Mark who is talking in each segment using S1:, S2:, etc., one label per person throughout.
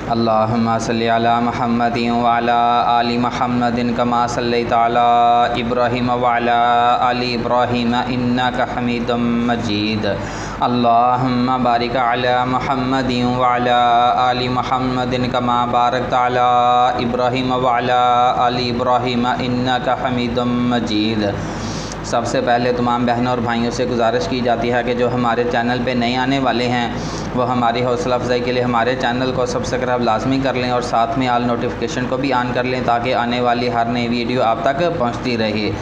S1: अल्लाहुम्मा सल्लि अला मुहम्मदिन व अला आलि मुहम्मदिन कमा सल्लैता अला इब्राहीम व अला आलि इब्राहीम इन्नका हमीदुम मजीद। अल्लाहुम्मा बारिक अला मुहम्मदिन व अला आलि मुहम्मदिन कमा बारकता अला इब्राहीम व अला आलि इब्राहीम इन्नका हमीदुम मजीद। सबसे पहले तमाम बहनों और भाइयों से गुजारिश की जाती है कि जो हमारे चैनल पे नए आने वाले हैं वो हमारी हौसला अफजाई के लिए हमारे चैनल को सब्सक्राइब लाजमी कर लें और साथ में आल नोटिफिकेशन को भी ऑन कर लें ताकि आने वाली हर नई वीडियो आप तक पहुंचती रहे।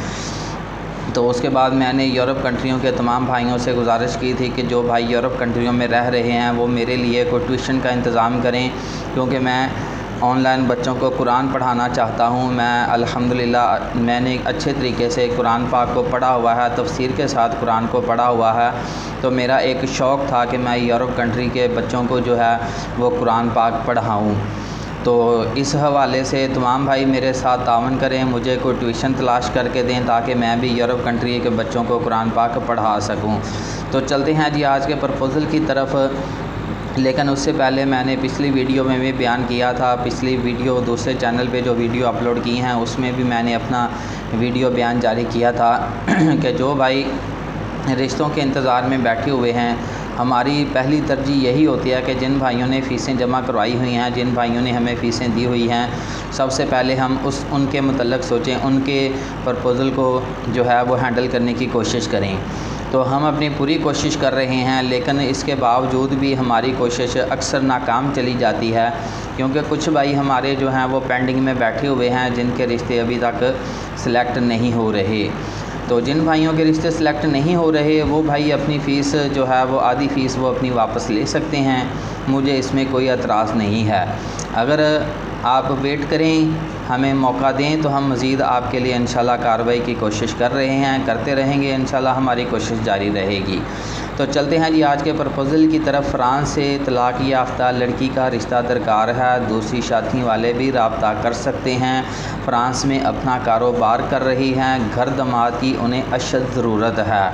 S1: तो उसके बाद मैंने यूरोप कंट्रियों के तमाम भाइयों से गुजारिश की थी कि जो भाई यूरोप कंट्रियों में रह रहे हैं वो मेरे लिए कोई ट्यूशन का इंतज़ाम करें, क्योंकि मैं ऑनलाइन बच्चों को कुरान पढ़ाना चाहता हूँ। मैं अल्हम्दुलिल्लाह मैंने अच्छे तरीके से कुरान पाक को पढ़ा हुआ है, तफसीर के साथ कुरान को पढ़ा हुआ है। तो मेरा एक शौक़ था कि मैं यूरोप कंट्री के बच्चों को जो है वो कुरान पाक पढ़ाऊँ। तो इस हवाले से तमाम भाई मेरे साथ तावन करें, मुझे कोई ट्यूशन तलाश करके दें ताकि मैं भी यूरोप कंट्री के बच्चों को कुरान पाक पढ़ा सकूँ। तो चलते हैं जी आज के प्रपोज़ल की तरफ। लेकिन उससे पहले मैंने पिछली वीडियो में भी बयान किया था, पिछली वीडियो दूसरे चैनल पे जो वीडियो अपलोड की हैं उसमें भी मैंने अपना वीडियो बयान जारी किया था कि जो भाई रिश्तों के इंतज़ार में बैठे हुए हैं, हमारी पहली तरजीह यही होती है कि जिन भाइयों ने फ़ीसें जमा करवाई हुई हैं, जिन भाइयों ने हमें फ़ीसें दी हुई हैं, सबसे पहले हम उनके मतलब सोचें, उनके प्रपोज़ल को जो है वो हैंडल करने की कोशिश करें। तो हम अपनी पूरी कोशिश कर रहे हैं, लेकिन इसके बावजूद भी हमारी कोशिश अक्सर नाकाम चली जाती है, क्योंकि कुछ भाई हमारे जो हैं वो पेंडिंग में बैठे हुए हैं जिनके रिश्ते अभी तक सिलेक्ट नहीं हो रहे। तो जिन भाइयों के रिश्ते सिलेक्ट नहीं हो रहे वो भाई अपनी फ़ीस जो है वो आधी फ़ीस वो अपनी वापस ले सकते हैं, मुझे इसमें कोई एतराज़ नहीं है। अगर आप वेट करें, हमें मौका दें तो हम मज़ीद आपके लिए इंशाल्लाह कार्रवाई की कोशिश कर रहे हैं, करते रहेंगे, इंशाल्लाह हमारी कोशिश जारी रहेगी। तो चलते हैं जी आज के प्रपोज़ल की तरफ। फ़्रांस से तलाक़ याफ्ता लड़की का रिश्ता दरकार है, दूसरी शादी वाले भी रब्ता कर सकते हैं। फ़्रांस में अपना कारोबार कर रही हैं, घर दमाद की उन्हें अशद ज़रूरत है।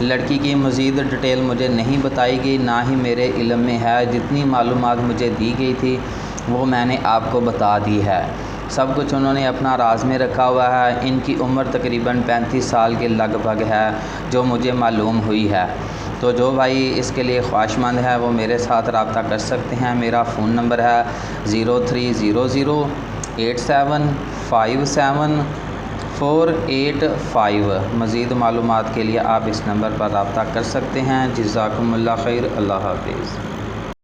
S1: लड़की की मज़ीद डिटेल मुझे नहीं बताई गई, ना ही मेरे इल्म में है। जितनी मालूमात मुझे दी गई थी वो मैंने आपको बता दी है, सब कुछ उन्होंने अपना राज में रखा हुआ है। इनकी उम्र तकरीबन 35 साल के लगभग है जो मुझे मालूम हुई है। तो जो भाई इसके लिए ख्वाहिशमंद है वो मेरे साथ रब्ता कर सकते हैं। मेरा फ़ोन नंबर है 030087574885। मज़ीद मालूमात के लिए आप इस नंबर पर रब्ता कर सकते हैं। जज़ाकुमुल्लाह खैर। अल्लाह हाफ़िज़।